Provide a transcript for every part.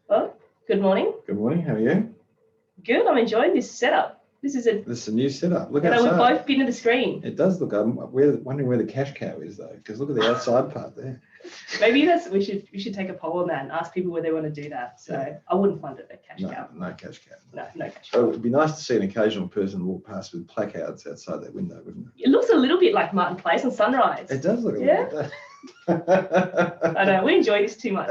Well, good morning. Good morning. How are you? Good. I'm enjoying this setup. This is a new setup. Look we've outside. both been to the screen. It does look. I'm wondering where the cash cow is though, because look at the outside part there. Maybe we should take a poll on that and ask people where they want to do that. So yeah. I wouldn't fund it at cash cow. No cash cow. No cash cow. Oh, it'd be nice to see an occasional person walk past with placards outside that window, wouldn't it? It looks a little bit like Martin Place on Sunrise. It does look a little bit. I know. We enjoy this too much.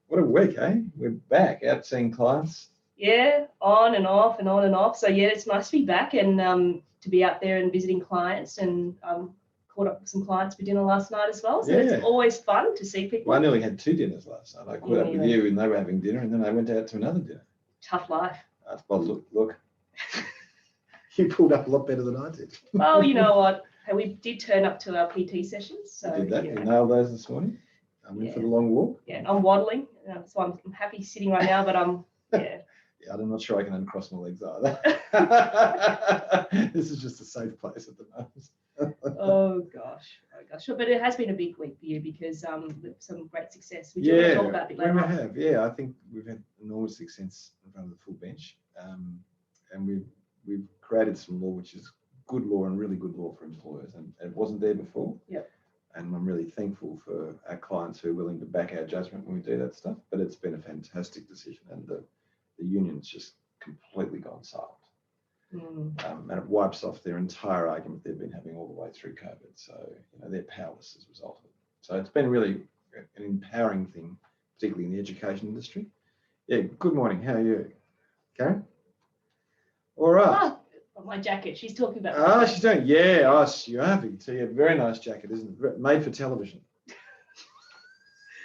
What a week, eh? We're back out seeing clients. Yeah, on and off and on and off. So yeah, it's nice to be back and to be out there and visiting clients and caught up with some clients for dinner last night as well. So it's always fun to see people. Well, I nearly had 2 dinners last night. I caught up with you and they were having dinner, and then I went out to another dinner. Tough life. Well, look. You pulled up a lot better than I did. Well, you know what? We did turn up to our PT sessions. So you did that. You nailed those this morning. I went for the long walk. Yeah, and I'm waddling. So I'm happy sitting right now, but Yeah, I'm not sure I can uncross my legs either. This is just a safe place at the moment. Oh gosh. But it has been a big week for you because some great success. We want to talk about it later. We have. Yeah, I think we've had enormous success in front of the full bench, and we've created some law which is good law and really good law for employers, and it wasn't there before. Yep. And I'm really thankful for our clients who are willing to back our judgment when we do that stuff. But it's been a fantastic decision, and the union's just completely gone silent. And it wipes off their entire argument they've been having all the way through COVID. So, they're powerless as a result of it. So it's been really an empowering thing, particularly in the education industry. Yeah, good morning. How are you? Karen? All right. Oh, my jacket. She's talking about she's doing, you are. So you have a very nice jacket, isn't it? Made for television.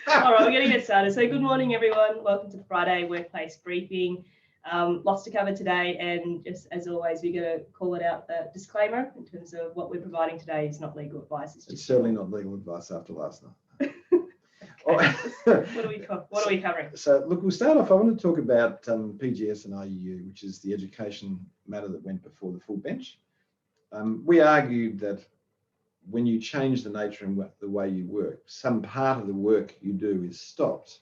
All right, we're going to get started. So good morning, everyone. Welcome to the Friday Workplace Briefing. Lots to cover today, and just as always, we're going to call it out the disclaimer in terms of what we're providing today is not legal advice. It's certainly not legal advice after last night. What are we covering? So look, we'll start off. I want to talk about PGS and IUU, which is the education matter that went before the full bench. We argued that when you change the nature and the way you work, some part of the work you do is stopped,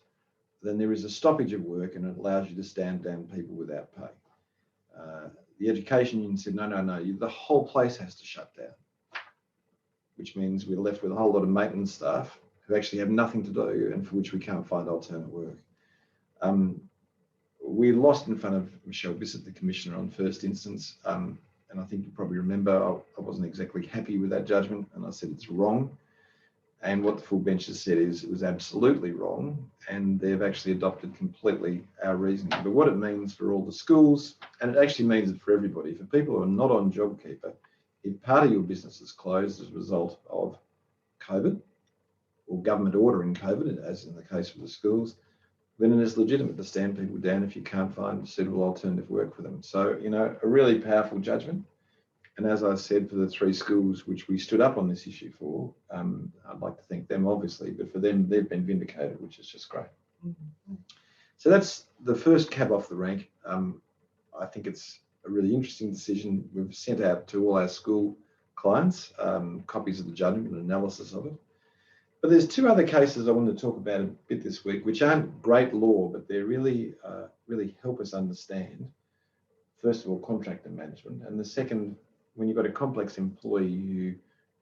then there is a stoppage of work and it allows you to stand down people without pay. The education union said, no, the whole place has to shut down, which means we're left with a whole lot of maintenance staff who actually have nothing to do and for which we can't find alternate work. We lost in front of Michelle Bissett, the Commissioner, on first instance. And I think you probably remember I wasn't exactly happy with that judgment, and I said it's wrong. And what the full bench has said is it was absolutely wrong, and they've actually adopted completely our reasoning. But what it means for all the schools, and it actually means it for everybody, for people who are not on JobKeeper, if part of your business is closed as a result of COVID or government ordering COVID, as in the case of the schools, then it is legitimate to stand people down if you can't find suitable alternative work for them. So, a really powerful judgment. And as I said, for the 3 schools which we stood up on this issue for, I'd like to thank them, obviously, but for them, they've been vindicated, which is just great. So that's the first cab off the rank. I think it's a really interesting decision. We've sent out to all our school clients copies of the judgment and analysis of it. But there's 2 other cases I want to talk about a bit this week, which aren't great law, but they really help us understand, first of all, contractor management, and the second, when you've got a complex employee who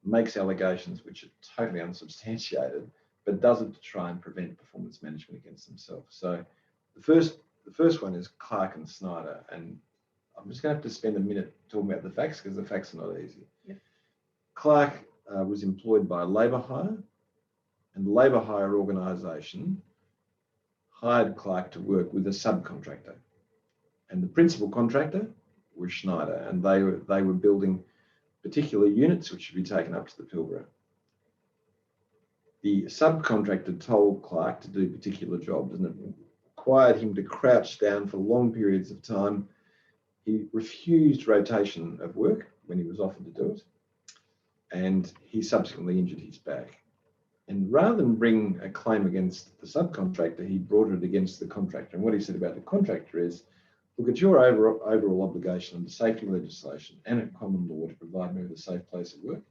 makes allegations which are totally unsubstantiated, but does it to try and prevent performance management against themselves. So the first one is Clark and Schneider, and I'm just going to have to spend a minute talking about the facts because the facts are not easy. Yeah. Clark was employed by a labour hire, and the labour hire organisation hired Clark to work with a subcontractor, and the principal contractor was Schneider, and they were building particular units which should be taken up to the Pilbara. The subcontractor told Clark to do particular jobs, and it required him to crouch down for long periods of time. He refused rotation of work when he was offered to do it, and he subsequently injured his back. And rather than bring a claim against the subcontractor, he brought it against the contractor. And what he said about the contractor is, look, it's your overall obligation under safety legislation and at common law to provide me with a safe place of work.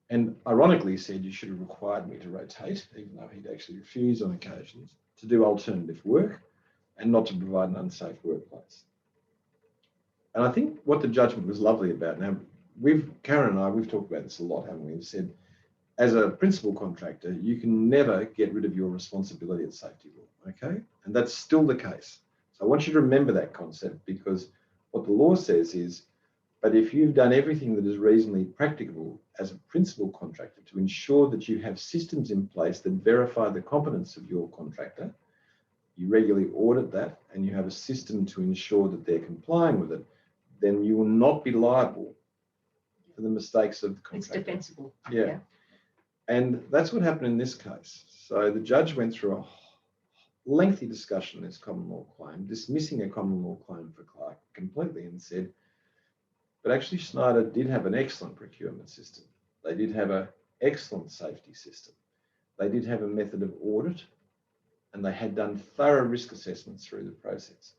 and ironically said you should have required me to rotate, even though he'd actually refused on occasions, to do alternative work and not to provide an unsafe workplace. And I think what the judgment was lovely about, now Karen and I, we've talked about this a lot, haven't we? We've said, as a principal contractor, you can never get rid of your responsibility at safety law, okay? And that's still the case. So I want you to remember that concept, because what the law says is, but if you've done everything that is reasonably practicable as a principal contractor to ensure that you have systems in place that verify the competence of your contractor, you regularly audit that, and you have a system to ensure that they're complying with it, then you will not be liable for the mistakes of the contractor. It's defensible. Yeah. And that's what happened in this case. So the judge went through a lengthy discussion on this common law claim, dismissing a common law claim for Clark completely, and said, but actually Schneider did have an excellent procurement system. They did have an excellent safety system. They did have a method of audit, and they had done thorough risk assessments through the process.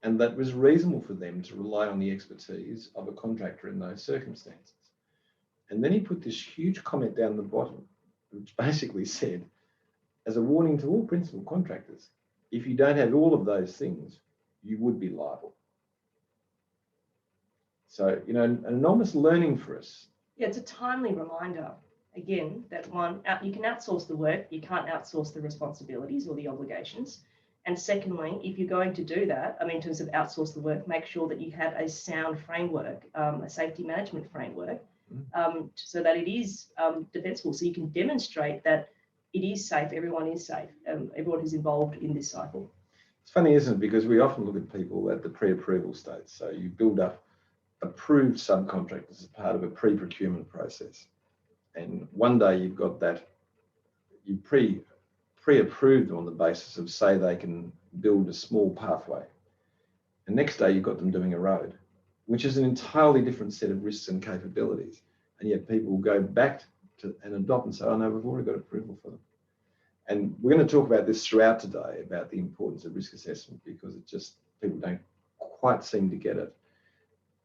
And that was reasonable for them to rely on the expertise of a contractor in those circumstances. And then he put this huge comment down the bottom, which basically said, as a warning to all principal contractors, if you don't have all of those things, you would be liable. So, you know, an enormous learning for us. Yeah, it's a timely reminder, again, that you can outsource the work, you can't outsource the responsibilities or the obligations. And secondly, if you're going to do that, I mean, in terms of outsource the work, make sure that you have a sound framework, a safety management framework, so that it is defensible, so you can demonstrate that it is safe, everyone is safe, everyone who's involved in this cycle. It's funny, isn't it? Because we often look at people at the pre-approval stage. So you build up approved subcontractors as part of a pre-procurement process. And one day you've got that, you pre-approved them on the basis of, say, they can build a small pathway. And next day you've got them doing a road, which is an entirely different set of risks and capabilities. And yet people will go back to and adopt and say, oh no, we've already got approval for them. And we're going to talk about this throughout today, about the importance of risk assessment, because it just, people don't quite seem to get it.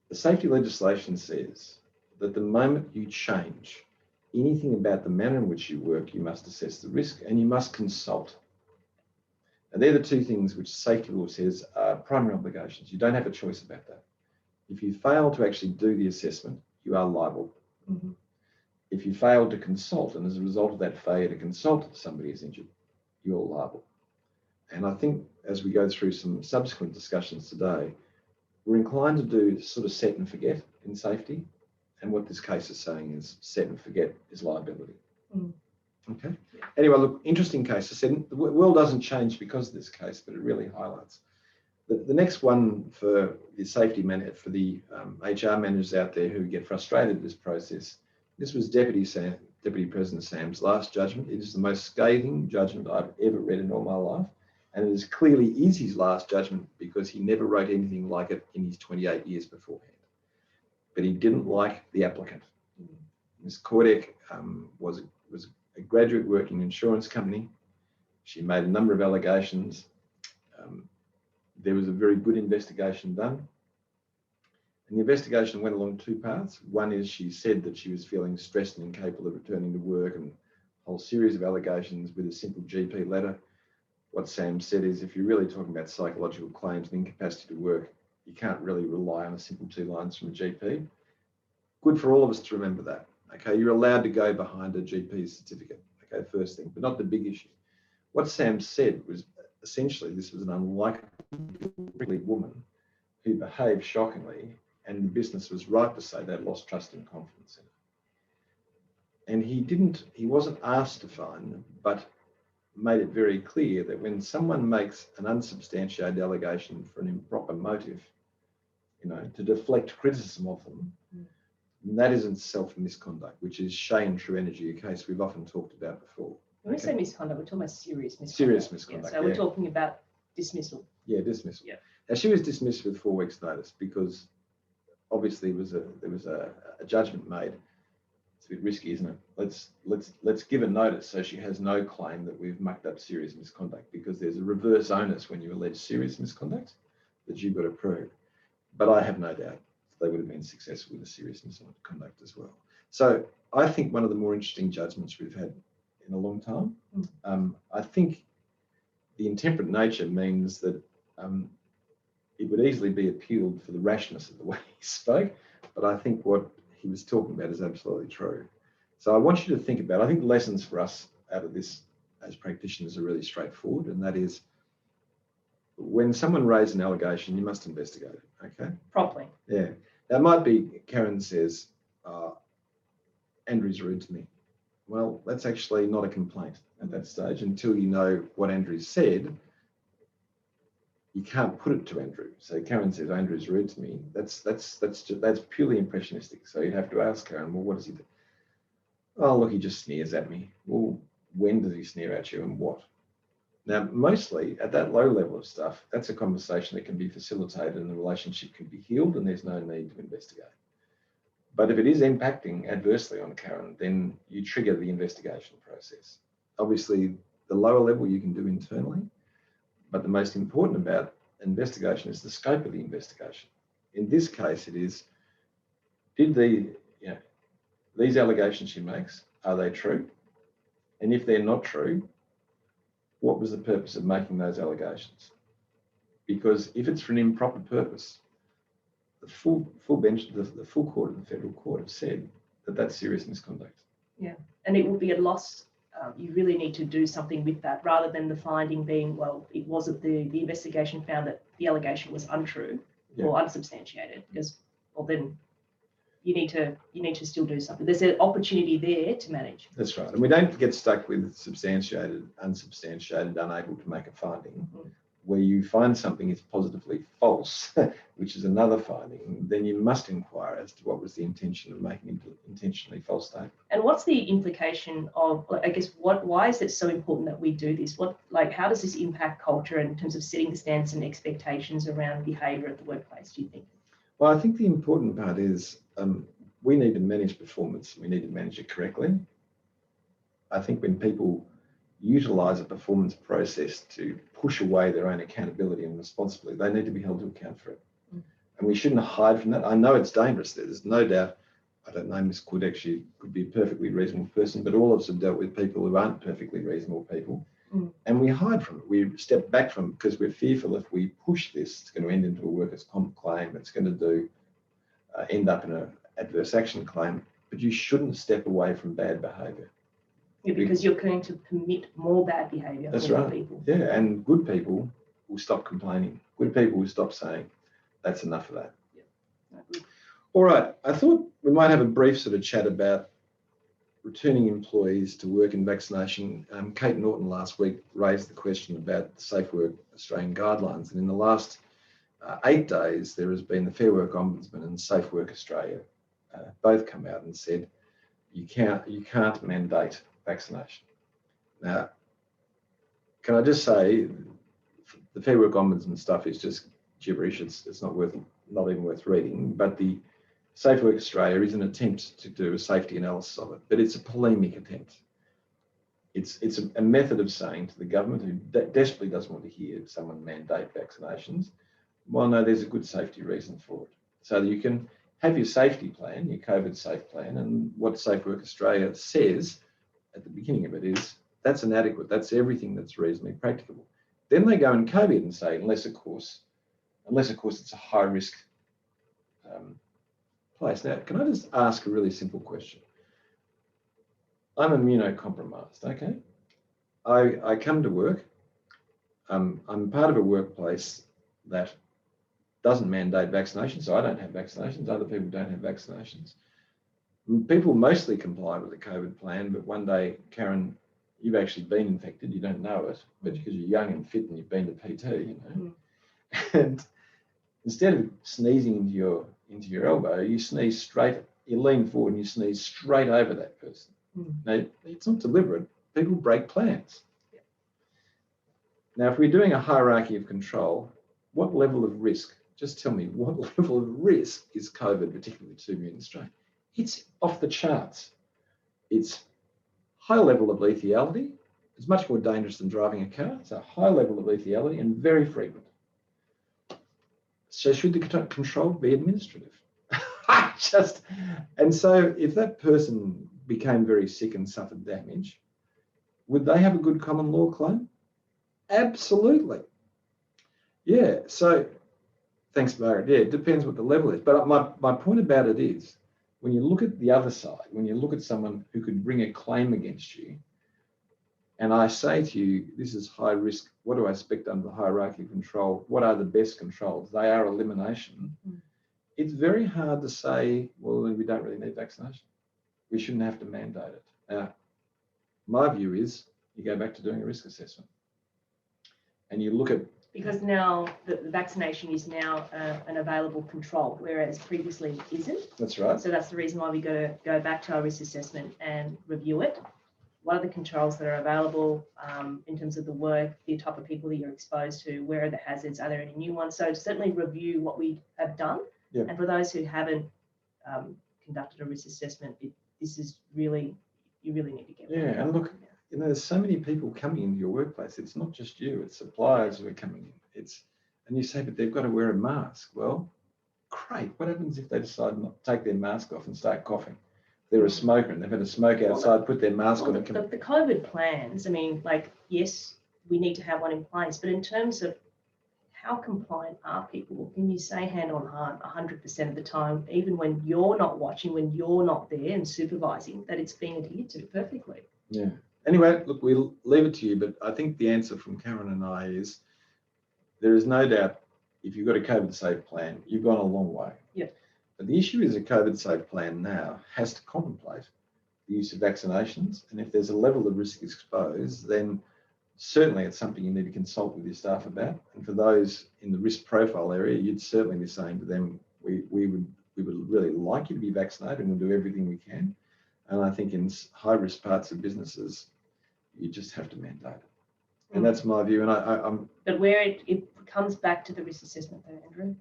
The safety legislation says that the moment you change anything about the manner in which you work, you must assess the risk and you must consult. And they're the two things which safety law says are primary obligations. You don't have a choice about that. If you fail to actually do the assessment, you are liable. Mm-hmm. If you fail to consult, and as a result of that failure to consult, somebody is injured, you're liable. And I think as we go through some subsequent discussions today, we're inclined to do sort of set and forget in safety. And what this case is saying is set and forget is liability. Mm. Okay. Anyway, look, interesting case. I said the world doesn't change because of this case, but it really highlights. The next one for the safety manager, for the HR managers out there who get frustrated with this process, this was Deputy President Sam's last judgment. It is the most scathing judgment I've ever read in all my life. And it is clearly his last judgment because he never wrote anything like it in his 28 years beforehand. But he didn't like the applicant. Ms. Kordek was a graduate working in an insurance company. She made a number of allegations. There was a very good investigation done. And the investigation went along two paths. One is she said that she was feeling stressed and incapable of returning to work, and a whole series of allegations with a simple GP letter. What Sam said is, if you're really talking about psychological claims and incapacity to work, you can't really rely on a simple 2 lines from a GP. Good for all of us to remember that. Okay, you're allowed to go behind a GP certificate. Okay, first thing, but not the big issue. What Sam said was essentially this was an unlikely woman who behaved shockingly, and the business was right to say they'd lost trust and confidence in her. And he wasn't asked to fine, but made it very clear that when someone makes an unsubstantiated allegation for an improper motive, you know, to deflect criticism of them, that is in itself misconduct, which is shame through energy, a case we've often talked about before. When we say misconduct, we're talking about serious misconduct. Serious misconduct. Yeah, so we're talking about dismissal. Yeah, dismissal. Yeah. Now she was dismissed with 4 weeks' notice because obviously there was a judgment made. It's a bit risky, isn't it? Let's give a notice so she has no claim that we've mucked up serious misconduct, because there's a reverse onus when you allege serious misconduct that you've got to prove. But I have no doubt they would have been successful with a serious misconduct as well. So I think one of the more interesting judgments we've had in a long time. I think the intemperate nature means that it would easily be appealed for the rashness of the way he spoke, but I think what he was talking about is absolutely true. So I want you to think about, I think the lessons for us out of this as practitioners are really straightforward, and that is when someone raises an allegation, you must investigate it, okay? Promptly. Yeah. That might be, Karen says, Andrew's rude to me. Well, that's actually not a complaint at that stage. Until you know what Andrew said, you can't put it to Andrew. So Karen says, Andrew's rude to me. That's purely impressionistic. So you'd have to ask Karen, well, what does he do? Oh, look, he just sneers at me. Well, when does he sneer at you and what? Now, mostly at that low level of stuff, that's a conversation that can be facilitated and the relationship can be healed and there's no need to investigate. But if it is impacting adversely on Karen, then you trigger the investigation process. Obviously, the lower level you can do internally, but the most important about investigation is the scope of the investigation. In this case, it is, did these allegations she makes, are they true? And if they're not true, what was the purpose of making those allegations? Because if it's for an improper purpose, the full bench, the full court of the federal court have said that that's serious misconduct. Yeah, and it will be a loss. You really need to do something with that, rather than the finding being, well, it wasn't the investigation found that the allegation was untrue or unsubstantiated. Because, well, then you need to still do something. There's an opportunity there to manage. That's right, and we don't get stuck with substantiated, unsubstantiated, unable to make a finding. Where you find something is positively false, which is another finding, then you must inquire as to what was the intention of making an intentionally false statement. And what's the implication of, I guess, why is it so important that we do this? How does this impact culture in terms of setting the standards and expectations around behaviour at the workplace, do you think? Well, I think the important part is we need to manage performance. We need to manage it correctly. I think when people utilise a performance process to push away their own accountability and responsibility, they need to be held to account for it. And we shouldn't hide from that. I know it's dangerous. There's no doubt. I don't know, Ms. could be a perfectly reasonable person, but all of us have dealt with people who aren't perfectly reasonable people. And we hide from it. We step back from it because we're fearful if we push this, it's going to end into a workers' comp claim. It's going to end up in an adverse action claim. But you shouldn't step away from bad behaviour. Yeah, because you're going to permit more bad behaviour. That's right. People. Yeah, and good people will stop complaining. Good people will stop saying, that's enough of that. Yeah. All right, I thought we might have a brief sort of chat about returning employees to work in vaccination. Kate Norton last week raised the question about the SafeWork Australian guidelines, and in the last 8 days, there has been the Fair Work Ombudsman and SafeWork Australia both come out and said you can't mandate vaccination. Now, can I just say the Fair Work Ombudsman stuff is just gibberish. It's not even worth reading. But the SafeWork Australia is an attempt to do a safety analysis of it, but it's a polemic attempt. It's a method of saying to the government, who desperately doesn't want to hear someone mandate vaccinations, well, no, there's a good safety reason for it. So that you can have your safety plan, your COVID safe plan, and what SafeWork Australia says at the beginning of it is that's inadequate. That's everything that's reasonably practicable. Then they go and COVID and say, unless of course it's a high risk place. Now, can I just ask a really simple question? I'm immunocompromised, okay? I come to work. I'm part of a workplace that doesn't mandate vaccinations, so I don't have vaccinations. Other people don't have vaccinations. People mostly comply with the COVID plan, but one day, Karen, you've actually been infected. You don't know it, but because you're young and fit and you've been to PT, and instead of sneezing into your elbow, you sneeze straight. You lean forward and you sneeze straight over that person. Now, it's not deliberate. People break plans. Now, if we're doing a hierarchy of control, what level of risk? Just tell me, what level of risk is COVID, particularly the 2 mutant strain? It's off the charts. It's high level of lethality. It's much more dangerous than driving a car. It's a high level of lethality and very frequent. So should the control be administrative? And so if that person became very sick and suffered damage, would they have a good common law claim? Absolutely. Yeah, so thanks, Margaret. Yeah, it depends what the level is. But my point about it is, when you look at the other side, when you look at someone who could bring a claim against you, and I say to you, this is high risk, what do I expect under the hierarchy of control? What are the best controls? They are elimination. It's very hard to say, well, we don't really need vaccination. We shouldn't have to mandate it. Now, my view is you go back to doing a risk assessment and you look at... Because now the vaccination is now an available control, whereas previously it isn't. That's right. So that's the reason why we got to go back to our risk assessment and review it. What are the controls that are available in terms of the work, the type of people that you're exposed to, where are the hazards, are there any new ones? So certainly review what we have done. Yep. And for those who haven't conducted a risk assessment, this is really, you really need to get one. Yeah, and look, you know, there's so many people coming into your workplace. It's not just you, it's suppliers who are coming in. And you say, but they've got to wear a mask. Well, great. What happens if they decide not to take their mask off and start coughing? They're a smoker and they've had a smoke outside, put their mask on. The COVID plans, I mean, like, yes, we need to have one in place, but in terms of how compliant are people, can you say hand on heart 100% of the time, even when you're not watching, when you're not there and supervising, that it's being adhered to perfectly? Yeah. Anyway, look, we'll leave it to you, but I think the answer from Karen and I is there is no doubt if you've got a COVID safe plan, you've gone a long way. Yep. But the issue is a COVID safe plan now has to contemplate the use of vaccinations. And if there's a level of risk exposed, then certainly it's something you need to consult with your staff about. And for those in the risk profile area, you'd certainly be saying to them, we would really like you to be vaccinated and we'll do everything we can. And I think in high risk parts of businesses, you just have to mandate it. And that's my view. And I'm. But where it comes back to the risk assessment though, Andrew.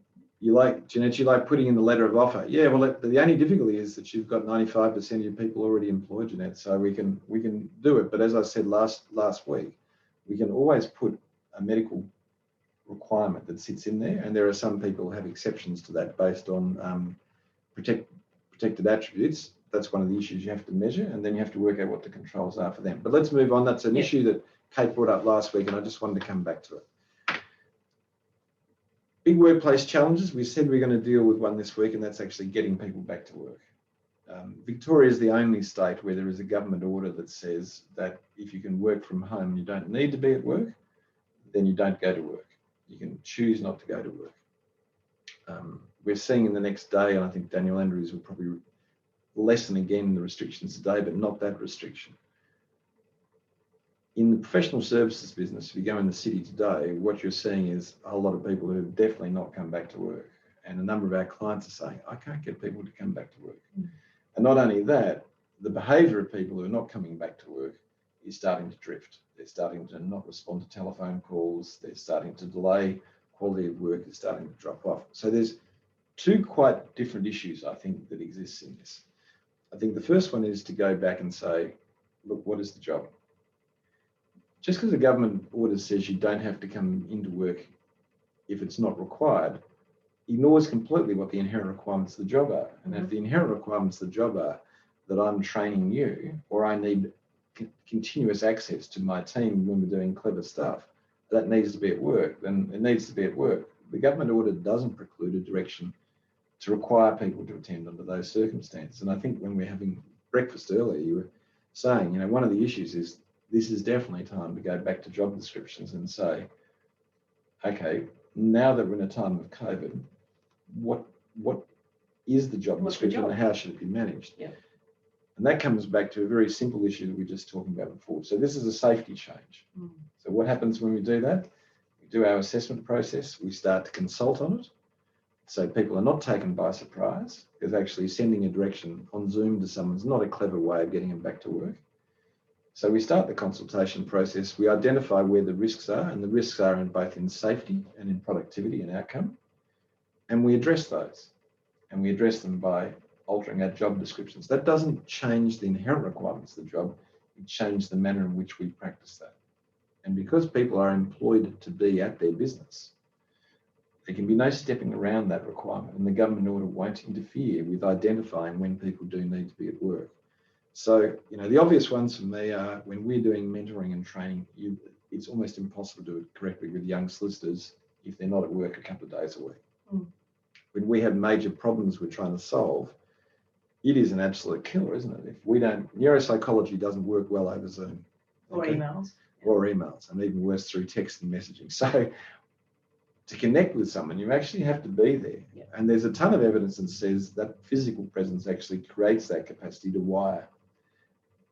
Jeanette, you like putting in the letter of offer. Yeah, well, the only difficulty is that you've got 95% of your people already employed, Jeanette, so we can do it. But as I said last week, we can always put a medical requirement that sits in there, and there are some people who have exceptions to that based on protected attributes. That's one of the issues you have to measure, and then you have to work out what the controls are for them. But let's move on. That's an issue that Kate brought up last week, and I just wanted to come back to it. Big workplace challenges. We said we're going to deal with one this week, and that's actually getting people back to work. Victoria is the only state where there is a government order that says that if you can work from home, you don't need to be at work, then you don't go to work. You can choose not to go to work. We're seeing in the next day, and I think Daniel Andrews will probably lessen again the restrictions today, but not that restriction. In the professional services business, if you go in the city today, what you're seeing is a whole lot of people who have definitely not come back to work. And a number of our clients are saying, I can't get people to come back to work. And not only that, the behaviour of people who are not coming back to work is starting to drift. They're starting to not respond to telephone calls. They're starting to delay. Quality of work is starting to drop off. So there's two quite different issues, I think, that exists in this. I think the first one is to go back and say, look, what is the job? Just because the government order says you don't have to come into work if it's not required, ignores completely what the inherent requirements of the job are. And if the inherent requirements of the job are that I'm training you, or I need continuous access to my team when we're doing clever stuff, that needs to be at work, then it needs to be at work. The government order doesn't preclude a direction to require people to attend under those circumstances. And I think when we're having breakfast earlier, you were saying, you know, one of the issues is this is definitely time to go back to job descriptions and say, okay, now that we're in a time of COVID, what is the job description and how should it be managed? Yeah. And that comes back to a very simple issue that we were just talking about before. So this is a safety change. So what happens when we do that? We do our assessment process, we start to consult on it. So people are not taken by surprise, because actually sending a direction on Zoom to someone is not a clever way of getting them back to work. So we start the consultation process, we identify where the risks are, and the risks are in both in safety and in productivity and outcome. And we address those, and we address them by altering our job descriptions. That doesn't change the inherent requirements of the job, it changes the manner in which we practice that. And because people are employed to be at their business, there can be no stepping around that requirement, and the government order won't interfere with identifying when people do need to be at work. So, the obvious ones for me are when we're doing mentoring and training, it's almost impossible to do it correctly with young solicitors if they're not at work a couple of days a week. Mm. When we have major problems we're trying to solve, it is an absolute killer, isn't it? If we don't, neuropsychology doesn't work well over Zoom. Or emails. Or emails, and even worse through text and messaging. So to connect with someone, you actually have to be there. Yeah. And there's a ton of evidence that says that physical presence actually creates that capacity to wire.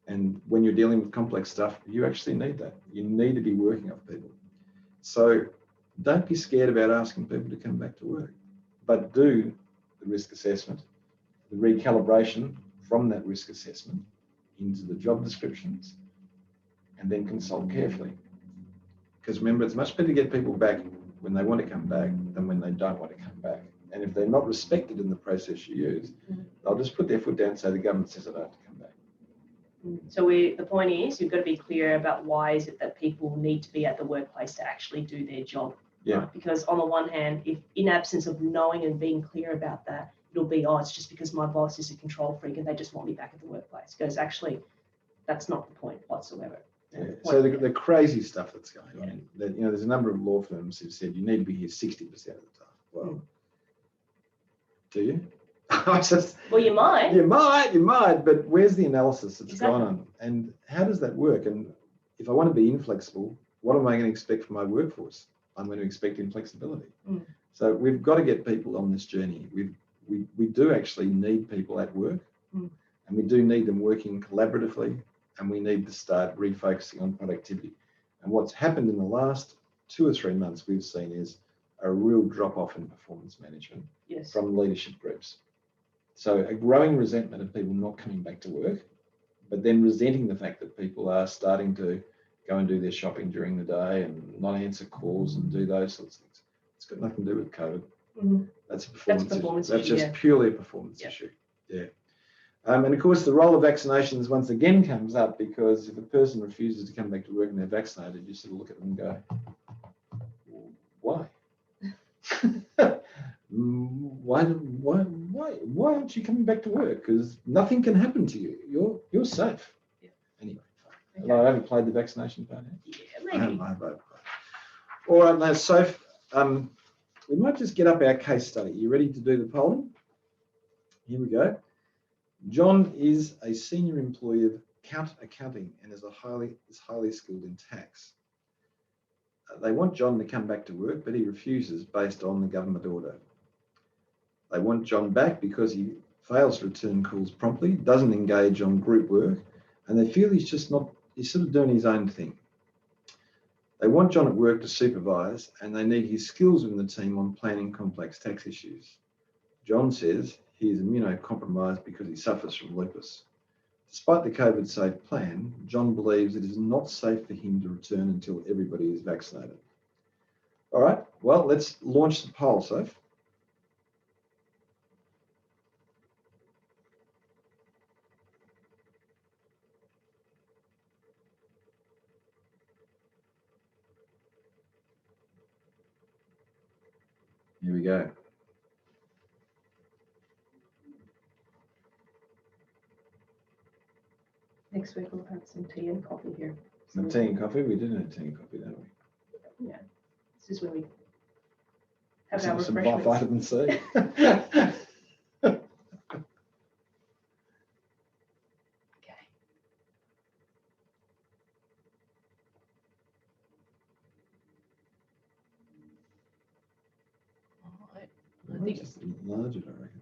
And when you're dealing with complex stuff, you actually need that. You need to be working with people. So don't be scared about asking people to come back to work, but do the risk assessment, the recalibration from that risk assessment into the job descriptions, and then consult carefully. Because remember, it's much better to get people back when they want to come back than when they don't want to come back. And if they're not respected in the process you use, they'll just put their foot down and say the government says I don't have to come back. So the point is, you've got to be clear about why is it that people need to be at the workplace to actually do their job. Yeah. Right? Because on the one hand, if in absence of knowing and being clear about that, it'll be, oh, it's just because my boss is a control freak and they just want me back at the workplace. Because actually, that's not the point whatsoever. Yeah. So the crazy stuff that's going on, there's a number of law firms who've said you need to be here 60% of the time. Well, do you? Well, you might. You might, but where's the analysis that's gone on? And how does that work? And if I want to be inflexible, what am I going to expect from my workforce? I'm going to expect inflexibility. So we've got to get people on this journey. We do actually need people at work, and we do need them working collaboratively, and we need to start refocusing on productivity. And what's happened in the last 2 or 3 months we've seen is a real drop-off in performance management from leadership groups. So a growing resentment of people not coming back to work, but then resenting the fact that people are starting to go and do their shopping during the day and not answer calls and do those sorts of things. It's got nothing to do with COVID. That's a performance issue. That's just purely a performance issue. Yeah. And of course, the role of vaccinations once again comes up, because if a person refuses to come back to work and they're vaccinated, you sort of look at them and go, why? Why aren't you coming back to work? Because nothing can happen to you. You're safe. Anyway, okay. I haven't played the vaccination part yet. Maybe. I haven't. All right, now, Soph, we might just get up our case study. You ready to do the polling? Here we go. John is a senior employee of Count Accounting and is highly skilled in tax. They want John to come back to work, but he refuses based on the government order. They want John back because he fails to return calls promptly, doesn't engage on group work, and they feel he's sort of doing his own thing. They want John at work to supervise, and they need his skills within the team on planning complex tax issues. John says he is immunocompromised because he suffers from lupus. Despite the COVID safe plan, John believes it is not safe for him to return until everybody is vaccinated. All right, well, let's launch the poll, Soph. Here we go. Next week we'll have some tea and coffee here. Some tea and coffee? We did have tea and coffee, don't we? Yeah. This is when we have our some refreshments. vitamin C. Okay. All right. I think Just enlarge it, I reckon.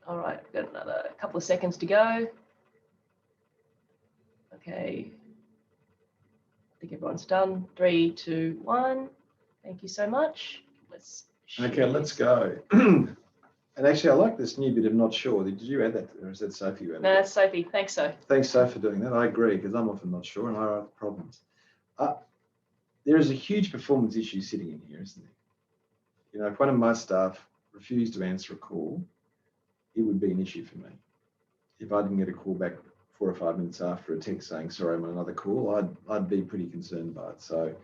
All right, we've got another couple of seconds to go. Okay. I think everyone's done. 3, 2, 1. Thank you so much. Okay, let's go. And actually, I like this new bit of not sure. Did you add that, or is that Sophie who added No, that's Sophie. Thanks, Soph. Thanks, Soph, for doing that. I agree, because I'm often not sure and I have problems. There is a huge performance issue sitting in here, isn't there? If one of my staff refused to answer a call, it would be an issue for me. If I didn't get a call back 4 or 5 minutes after a text saying, sorry, I'm on another call, I'd be pretty concerned by it. So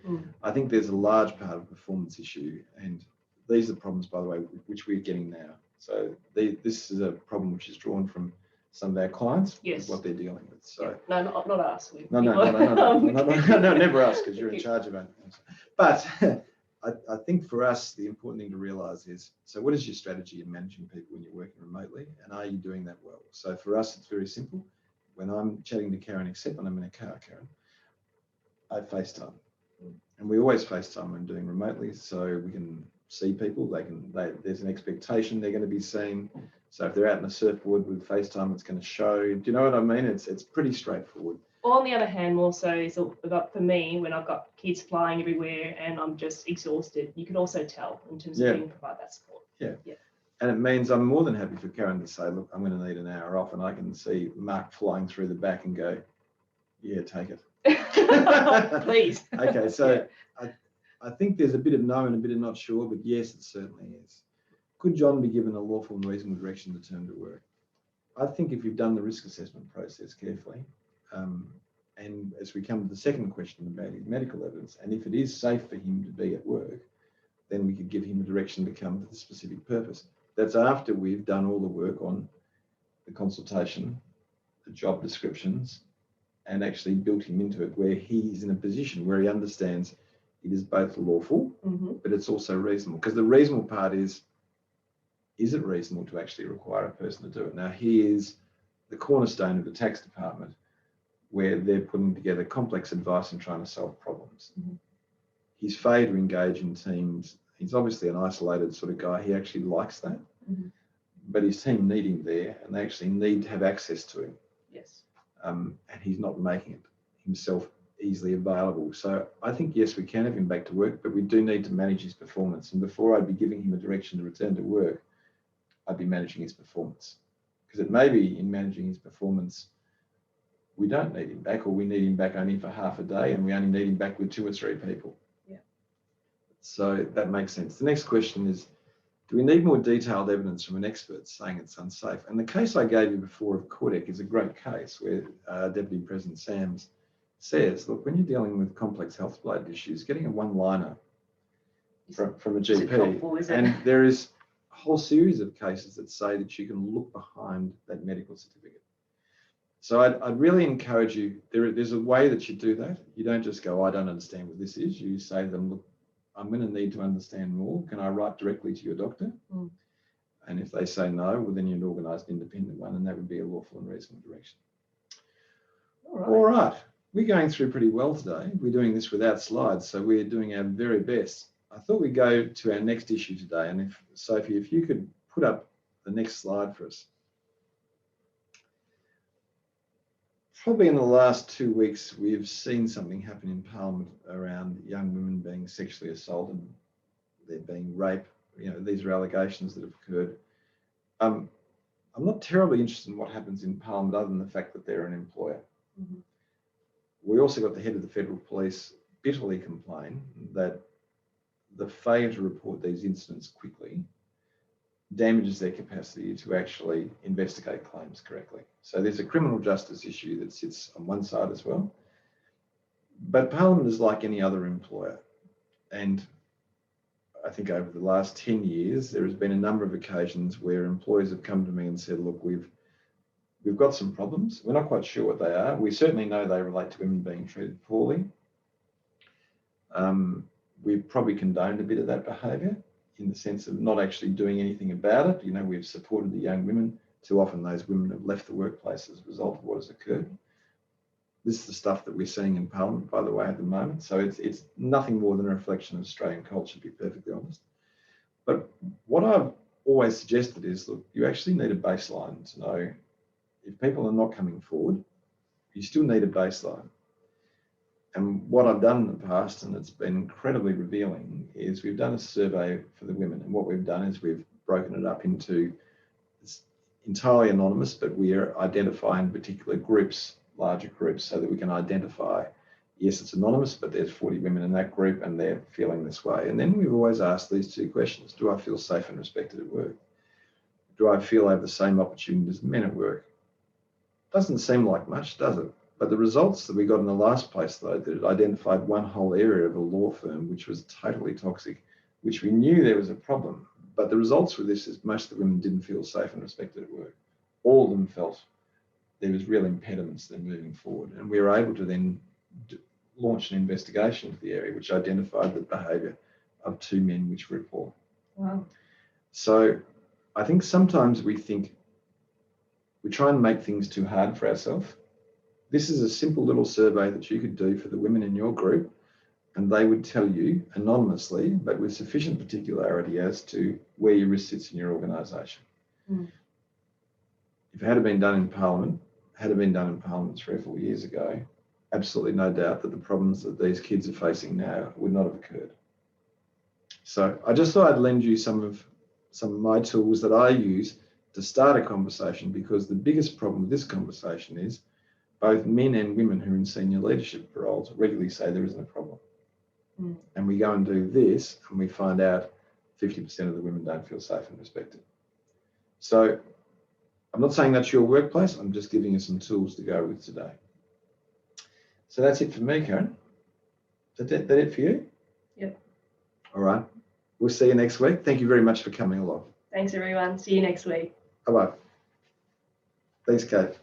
I think there's a large part of performance issue, and these are the problems, by the way, which we're getting now. So this is a problem which is drawn from some of our clients, Yes. what they're dealing with. So no, not us. no, never us, because you're in charge of it. But I think for us, the important thing to realise is, so what is your strategy in managing people when you're working remotely, and are you doing that well? So for us, it's very simple. When I'm chatting to Karen, except when I'm in a car, Karen, I FaceTime. And we always FaceTime when doing remotely, so we can see people. There's an expectation they're going to be seen. So if they're out in a surfboard with FaceTime, it's going to show. Do you know what I mean? It's pretty straightforward. On the other hand, also is about for me when I've got kids flying everywhere and I'm just exhausted. You can also tell in terms of being provide that support. Yeah. And it means I'm more than happy for Karen to say, look, I'm going to need an hour off, and I can see Mark flying through the back and go, yeah, take it. Please. Okay, so I think there's a bit of no and a bit of not sure, but yes, it certainly is. Could John be given a lawful and reasonable direction to return to work? I think if you've done the risk assessment process carefully, and as we come to the second question about his medical evidence, and if it is safe for him to be at work, then we could give him a direction to come for the specific purpose. That's after we've done all the work on the consultation, the job descriptions, and actually built him into it where he's in a position where he understands it is both lawful, but it's also reasonable. Because the reasonable part is it reasonable to actually require a person to do it? Now, he is the cornerstone of the tax department, where they're putting together complex advice and trying to solve problems. He's failed to engage in teams. He's obviously an isolated sort of guy. He actually likes that. But his team need him there, and they actually need to have access to him. Yes. And he's not making it himself easily available. So I think, yes, we can have him back to work, but we do need to manage his performance. And before I'd be giving him a direction to return to work, I'd be managing his performance. Because it may be in managing his performance, we don't need him back, or we need him back only for half a day, and we only need him back with 2 or 3 people. Yeah. So that makes sense. The next question is, do we need more detailed evidence from an expert saying it's unsafe? And the case I gave you before of Cordec is a great case where Deputy President Sams says, look, when you're dealing with complex health-related issues, getting a one-liner from a GP, helpful, and there is a whole series of cases that say that you can look behind that medical certificate. So I'd really encourage you, there's a way that you do that. You don't just go, I don't understand what this is. You say to them, look, I'm going to need to understand more. Can I write directly to your doctor? And if they say no, well, then you'd organise an independent one, and that would be a lawful and reasonable direction. All right. We're going through pretty well today. We're doing this without slides, so we're doing our very best. I thought we'd go to our next issue today, and Sophie, if you could put up the next slide for us. Probably in the last 2 weeks, we've seen something happen in Parliament around young women being sexually assaulted, they're being raped. You know, these are allegations that have occurred. I'm not terribly interested in what happens in Parliament other than the fact that they're an employer. We also got the head of the Federal Police bitterly complain that the failure to report these incidents quickly damages their capacity to actually investigate claims correctly. So there's a criminal justice issue that sits on one side as well. But Parliament is like any other employer. And I think over the last 10 years, there has been a number of occasions where employers have come to me and said, look, we've got some problems. We're not quite sure what they are. We certainly know they relate to women being treated poorly. We've probably condoned a bit of that behaviour in the sense of not actually doing anything about it. You know, we've supported the young women. Too often those women have left the workplace as a result of what has occurred. This is the stuff that we're seeing in Parliament, by the way, at the moment. So it's nothing more than a reflection of Australian culture, to be perfectly honest. But what I've always suggested is, look, you actually need a baseline to know if people are not coming forward, you still need a baseline. And what I've done in the past, and it's been incredibly revealing, is we've done a survey for the women. And what we've done is we've broken it up into, it's entirely anonymous, but we are identifying particular groups, larger groups, so that we can identify, yes, it's anonymous, but there's 40 women in that group and they're feeling this way. And then we've always asked these 2 questions. Do I feel safe and respected at work? Do I feel I have the same opportunities as men at work? Doesn't seem like much, does it? But the results that we got in the last place, though, that it identified one whole area of a law firm which was totally toxic, which we knew there was a problem, But the results with this is most of the women didn't feel safe and respected at work. All of them felt there was real impediments to them moving forward. And we were able to then launch an investigation into the area, which identified the behaviour of 2 men which were poor. Wow. So I think sometimes we try and make things too hard for ourselves. This is a simple little survey that you could do for the women in your group, and they would tell you anonymously, but with sufficient particularity as to where your risk sits in your organisation. Mm. If it had been done in Parliament, 3 or 4 years ago, absolutely no doubt that the problems that these kids are facing now would not have occurred. So I just thought I'd lend you some of my tools that I use to start a conversation, because the biggest problem with this conversation is both men and women who are in senior leadership roles regularly say there isn't a problem. Mm. And we go and do this and we find out 50% of the women don't feel safe and respected. So I'm not saying that's your workplace, I'm just giving you some tools to go with today. So that's it for me, Karen. Is that it for you? Yep. All right. We'll see you next week. Thank you very much for coming along. Thanks, everyone. See you next week. Bye-bye. Thanks, Kate.